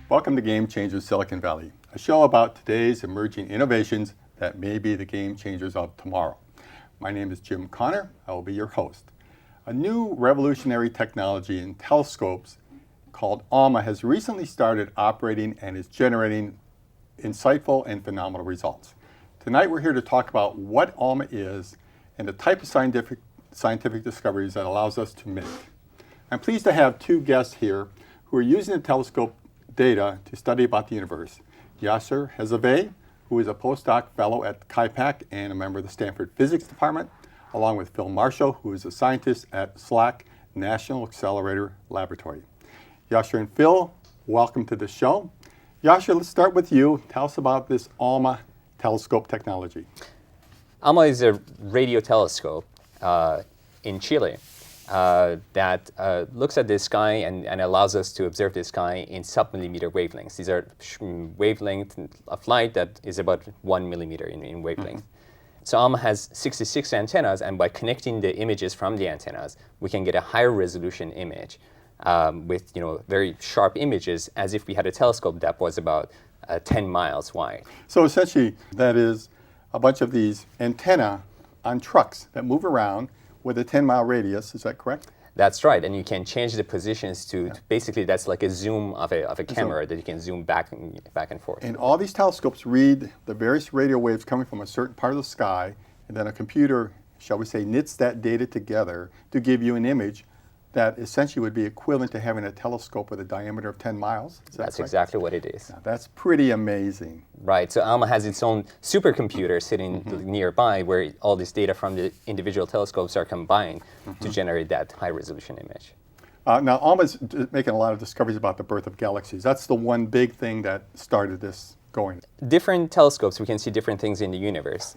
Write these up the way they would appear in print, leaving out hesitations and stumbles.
Welcome to Game Changers Silicon Valley, a show about today's emerging innovations that may be the game changers of tomorrow. My name is Jim Connor. I will be your host. A new revolutionary technology in telescopes called ALMA has recently started operating and is generating insightful and phenomenal results. Tonight we're here to talk about what ALMA is and the type of scientific discoveries that allows us to make. I'm pleased to have two guests here who are using the telescope data to study about the universe. Yashar Hezaveh, who is a postdoc fellow at KIPAC and a member of the Stanford Physics Department, along with Phil Marshall, who is a scientist at SLAC National Accelerator Laboratory. Yashar and Phil, welcome to the show. Yashar, let's start with you. Tell us about this ALMA telescope technology. ALMA is a radio telescope in Chile that looks at the sky and allows us to observe the sky in sub-millimeter wavelengths. These are wavelength of light that is about 1 millimeter in wavelength. So ALMA has 66 antennas, and by connecting the images from the antennas, we can get a higher resolution image with very sharp images, as if we had a telescope that was about 10 miles wide. So essentially, that is a bunch of these antenna on trucks that move around with a 10-mile radius. Is that correct? That's right, and you can change the positions to basically that's like a zoom of a camera that you can zoom back and forth. And all these telescopes read the various radio waves coming from a certain part of the sky, and then a computer, shall we say, knits that data together to give you an image that essentially would be equivalent to having a telescope with a diameter of 10 miles. Is that That's correct? exactly what it is. Now, that's pretty amazing. Right, so ALMA has its own supercomputer sitting nearby where all this data from the individual telescopes are combined to generate that high-resolution image. Now, ALMA's making a lot of discoveries about the birth of galaxies. That's the one big thing that started this going. Different telescopes, we can see different things in the universe.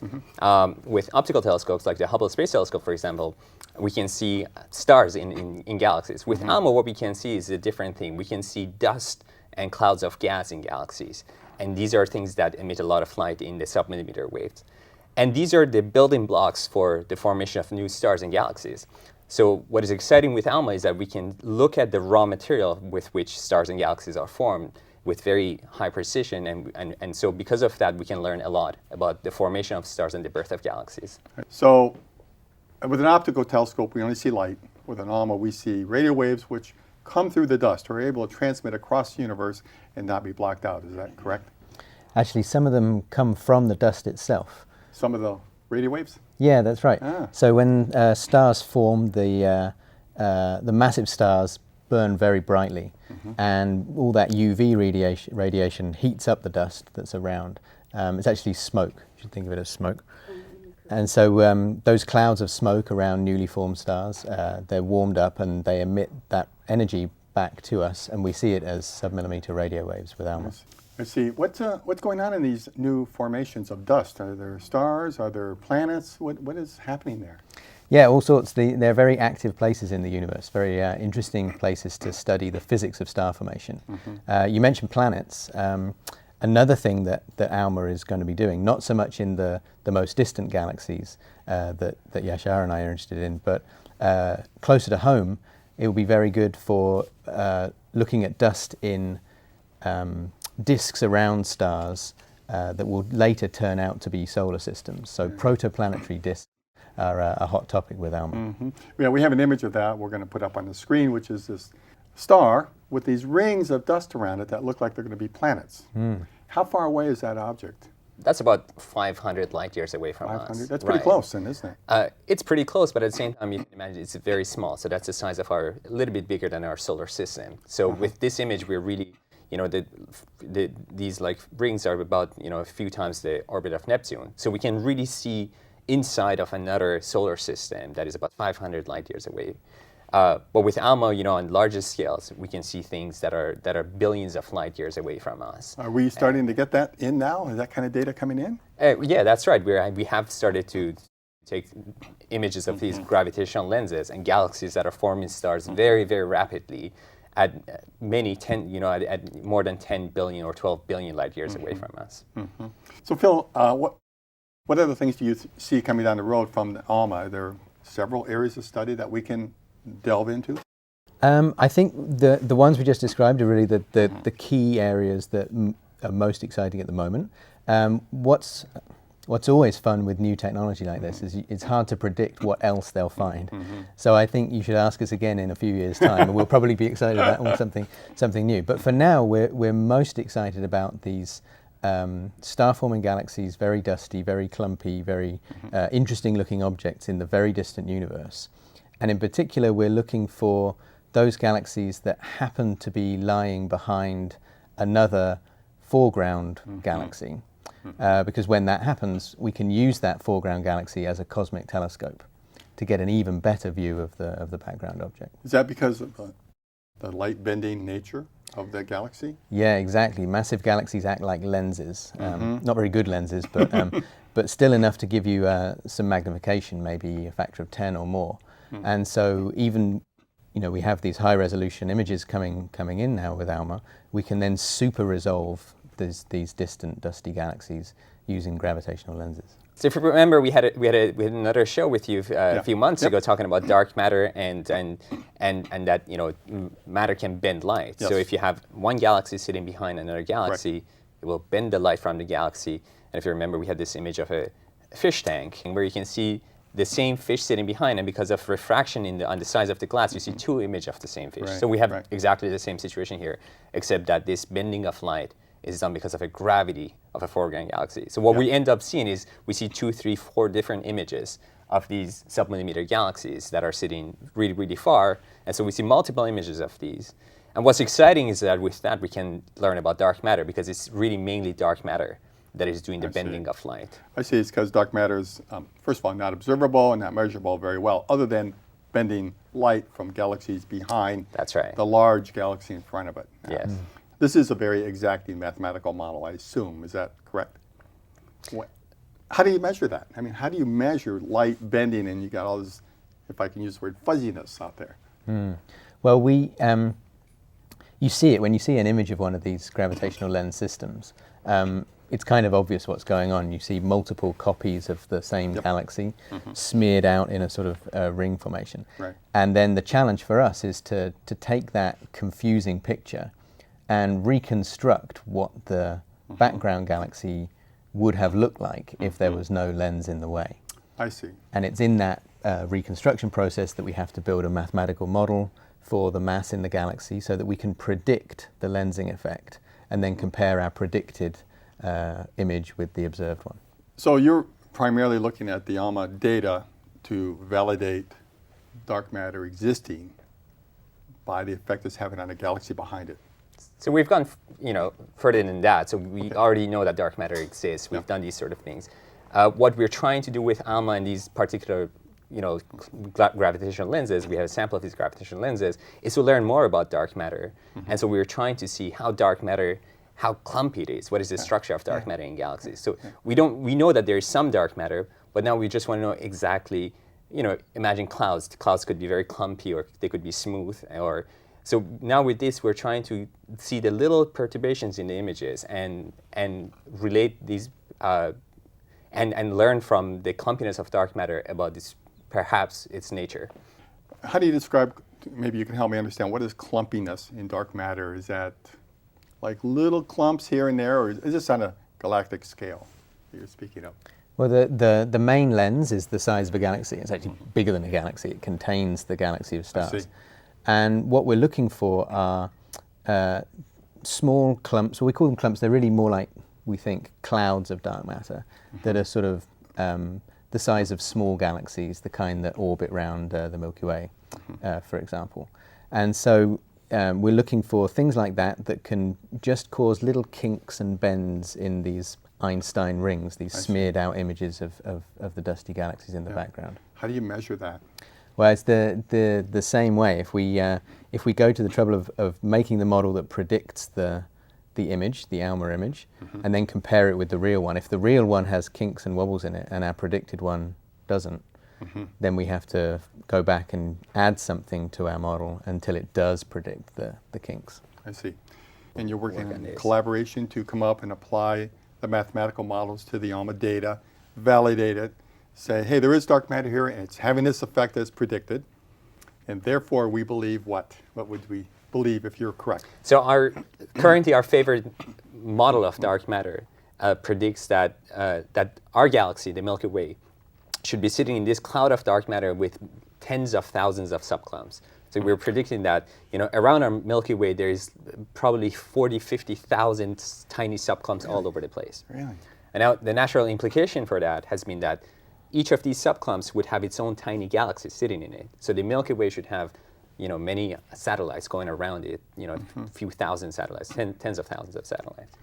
With optical telescopes, like the Hubble Space Telescope, for example, we can see stars in galaxies. With ALMA, what we can see is a different thing. We can see dust and clouds of gas in galaxies. And these are things that emit a lot of light in the sub-millimeter waves. And these are the building blocks for the formation of new stars and galaxies. So what is exciting with ALMA is that we can look at the raw material with which stars and galaxies are formed with very high precision, and so because of that, we can learn a lot about the formation of stars and the birth of galaxies. So with an optical telescope, we only see light. With an ALMA, we see radio waves which come through the dust, are able to transmit across the universe and not be blocked out. Is that correct? Actually, some of them come from the dust itself. Some of the radio waves? Yeah, that's right. So when stars form, the massive stars burn very brightly, and all that UV radiation heats up the dust that's around. It's actually smoke. You should think of it as smoke. And so those clouds of smoke around newly formed stars, they're warmed up and they emit that energy back to us, and we see it as sub-millimeter radio waves with ALMA. Yes. I see. What's going on in these new formations of dust? Are there stars? Are there planets? What is happening there? Yeah, all sorts. They're very active places in the universe, very interesting places to study the physics of star formation. You mentioned planets. Another thing that ALMA is going to be doing, not so much in the most distant galaxies that Yashar and I are interested in, but closer to home, it will be very good for looking at dust in disks around stars that will later turn out to be solar systems. So protoplanetary disks are a hot topic with ALMA. Yeah, we have an image of that we're going to put up on the screen, which is this star with these rings of dust around it that look like they're going to be planets. How far away is that object? That's about 500 light years away from us. That's pretty close then, isn't it? It's pretty close, but at the same time, you can imagine it's very small. So that's the size of a little bit bigger than our solar system. So with this image, we're really, these like rings are about, a few times the orbit of Neptune. So we can really see inside of another solar system that is about 500 light years away. But with ALMA, on larger scales, we can see things that are billions of light years away from us. Are we starting to get that in now? Is that kind of data coming in? Yeah, that's right. We have started to take images of these gravitational lenses and galaxies that are forming stars very, very rapidly at at more than 10 billion or 12 billion light years away from us. So Phil, what other things do you see coming down the road from the ALMA? Are there several areas of study that we can delve into? I think the ones we just described are really the key areas that are most exciting at the moment. What's always fun with new technology like this is it's hard to predict what else they'll find. So I think you should ask us again in a few years' time, and we'll probably be excited about something new. But for now, we're most excited about these star-forming galaxies, very dusty, very clumpy, very interesting-looking objects in the very distant universe. And in particular, we're looking for those galaxies that happen to be lying behind another foreground galaxy. Because when that happens, we can use that foreground galaxy as a cosmic telescope to get an even better view of the background object. Is that because of the light-bending nature of the galaxy? Yeah, exactly. Massive galaxies act like lenses. Not very good lenses, but still enough to give you some magnification, maybe a factor of 10 or more. And so even, we have these high-resolution images coming in now with ALMA. We can then super resolve these distant dusty galaxies using gravitational lenses. So if you remember, we had another show with you a few months ago talking about dark matter and that matter can bend light. Yes. So if you have one galaxy sitting behind another galaxy, it will bend the light from the galaxy. And if you remember, we had this image of a fish tank where you can see the same fish sitting behind, and because of refraction on the size of the glass, you see two images of the same fish. Right, so we have right. exactly the same situation here, except that this bending of light is done because of a gravity of a foreground galaxy. So what we end up seeing is we see 2, 3, 4 different images of these submillimeter galaxies that are sitting really, really far. And so we see multiple images of these. And what's exciting is that with that we can learn about dark matter, because it's really mainly dark matter that is doing the bending of light. I see. It's because dark matter is, first of all, not observable and not measurable very well, other than bending light from galaxies behind That's right. the large galaxy in front of it. Yes. This is a very exacting mathematical model, I assume. Is that correct? How do you measure that? I mean, how do you measure light bending and you got all this, if I can use the word, fuzziness out there? Well, you see it when you see an image of one of these gravitational lens systems. It's kind of obvious what's going on. You see multiple copies of the same galaxy smeared out in a sort of ring formation. Right. And then the challenge for us is to take that confusing picture and reconstruct what the background galaxy would have looked like if there was no lens in the way. I see. And it's in that reconstruction process that we have to build a mathematical model for the mass in the galaxy so that we can predict the lensing effect and then compare our predicted image with the observed one. So you're primarily looking at the ALMA data to validate dark matter existing by the effect it's having on a galaxy behind it. So we've gone, further than that. So we already know that dark matter exists. We've done these sort of things. What we're trying to do with ALMA and these particular, gravitational lenses, we have a sample of these gravitational lenses, is to learn more about dark matter. And so we're trying to see how dark matter, how clumpy it is. What is the structure of dark matter in galaxies? So we know that there is some dark matter, but now we just want to know exactly, imagine clouds. The clouds could be very clumpy, or they could be smooth, so now with this, we're trying to see the little perturbations in the images and relate these and learn from the clumpiness of dark matter about this, perhaps its nature. How do you describe, maybe you can help me understand, what is clumpiness in dark matter? Is that like little clumps here and there, or is this on a galactic scale that you're speaking of? Well, the main lens is the size of a galaxy. It's actually bigger than a galaxy. It contains the galaxy of stars. I see. And what we're looking for are small clumps. Well, we call them clumps. They're really more like, we think, clouds of dark matter that are sort of the size of small galaxies, the kind that orbit around the Milky Way, for example. And so we're looking for things like that can just cause little kinks and bends in these Einstein rings, these smeared out images of the dusty galaxies in the background. How do you measure that? Well, it's the same way. If we go to the trouble of making the model that predicts the image, the ALMA image, and then compare it with the real one, if the real one has kinks and wobbles in it and our predicted one doesn't, then we have to go back and add something to our model until it does predict the kinks. I see. And you're working in collaboration to come up and apply the mathematical models to the ALMA data, validate it, say, hey, there is dark matter here, and it's having this effect as predicted. And therefore, we believe what? What would we believe if you're correct? So currently our favorite model of dark matter predicts that our galaxy, the Milky Way, should be sitting in this cloud of dark matter with tens of thousands of subclumps. So we're predicting that around our Milky Way there is probably 50,000 tiny subclumps all over the place. Really? And now the natural implication for that has been that each of these subclumps would have its own tiny galaxy sitting in it. So the Milky Way should have many satellites going around it, a few thousand satellites, tens of thousands of satellites.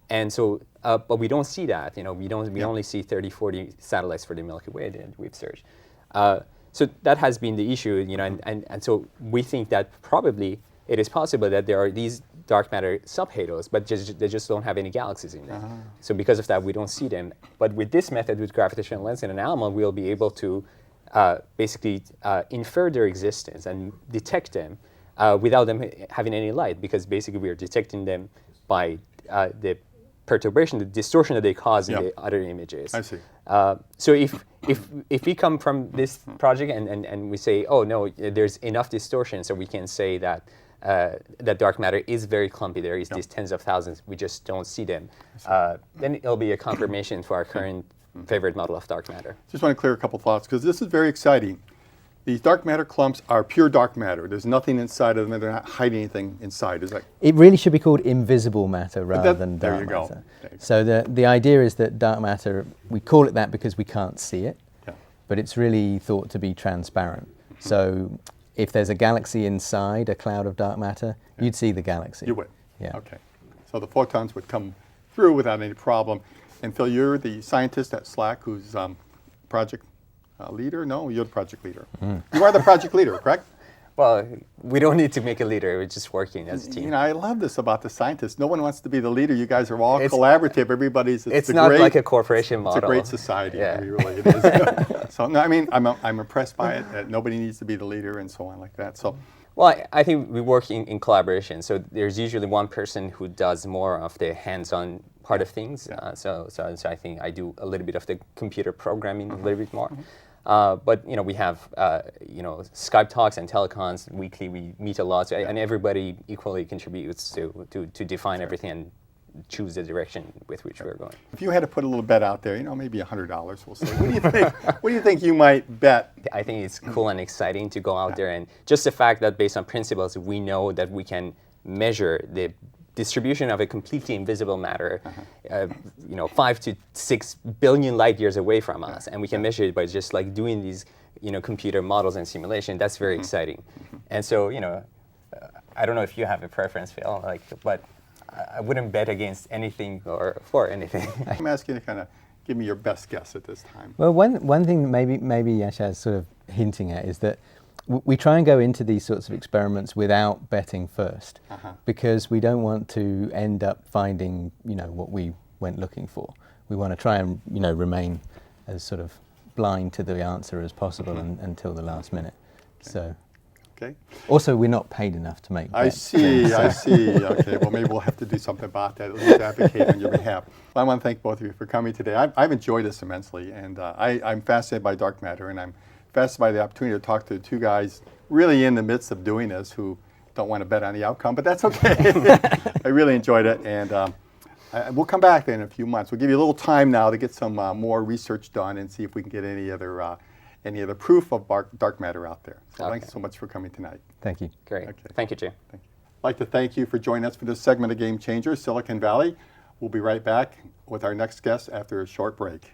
And so, but we don't see that. We only see 30, 40 satellites for the Milky Way that we've searched. So that has been the issue, and so we think that probably it is possible that there are these dark matter subhalos, but they just don't have any galaxies in them. So because of that, we don't see them. But with this method, with gravitational lensing and ALMA, we'll be able to basically infer their existence and detect them without them having any light, because basically we are detecting them by the perturbation, the distortion that they cause in the other images. I see. So if we come from this project and we say, oh no, there's enough distortion, so we can say that that dark matter is very clumpy. There is these tens of thousands. We just don't see them. Then it'll be a confirmation for our current favorite model of dark matter. Just want to clear a couple thoughts, because this is very exciting. These dark matter clumps are pure dark matter. There's nothing inside of them. They're not hiding anything inside. Is that? It really should be called invisible matter rather than dark there you go. matter. There you go. So the idea is that dark matter, we call it that because we can't see it, but it's really thought to be transparent. So if there's a galaxy inside a cloud of dark matter, you'd see the galaxy. You would? Yeah. Okay. So the photons would come through without any problem. And Phil, you're the scientist at SLAC who's project leader? No, you're the project leader. You are the project leader, correct? Well, we don't need to make a leader. We're just working as a team. I love this about the scientists. No one wants to be the leader. You guys are all collaborative. Everybody's. It's not like a corporation model. It's a great society. Yeah. Really, it is. So no, I mean, I'm impressed by it. That nobody needs to be the leader and so on like that. So. Well, I think we work in collaboration. So there's usually one person who does more of the hands-on part of things. So I think I do a little bit of the computer programming, a little bit more. But we have Skype talks and telecons weekly. We meet a lot, and everybody equally contributes to define everything and choose the direction with which we're going. If you had to put a little bet out there, maybe $100, we'll say. What do you think? What do you think you might bet? I think it's cool and exciting to go out there, and just the fact that based on principles, we know that we can measure the distribution of a completely invisible matter, 5 to 6 billion light years away from us, and we can measure it by just like doing these, computer models and simulation. That's very exciting. And so, I don't know if you have a preference, Phil, but I wouldn't bet against anything or for anything. I'm asking you to kind of give me your best guess at this time. Well, one thing maybe Yashar is sort of hinting at is that we try and go into these sorts of experiments without betting first, because we don't want to end up finding, what we went looking for. We want to try and, remain as sort of blind to the answer as possible until the last minute. Okay. So. Okay. Also, we're not paid enough to make bets. I see. Okay, well, maybe we'll have to do something about that, at least advocate on your behalf. Well, I want to thank both of you for coming today. I've enjoyed this immensely, and I'm fascinated by dark matter, and I'm fascinated by the opportunity to talk to two guys really in the midst of doing this who don't want to bet on the outcome, but that's okay. I really enjoyed it, and we'll come back in a few months. We'll give you a little time now to get some more research done and see if we can get any other proof of dark matter out there. So thanks so much for coming tonight. Thank you. Great. Okay. Thank you, Jim. Thank you. I'd like to thank you for joining us for this segment of Game Changers, Silicon Valley. We'll be right back with our next guest after a short break.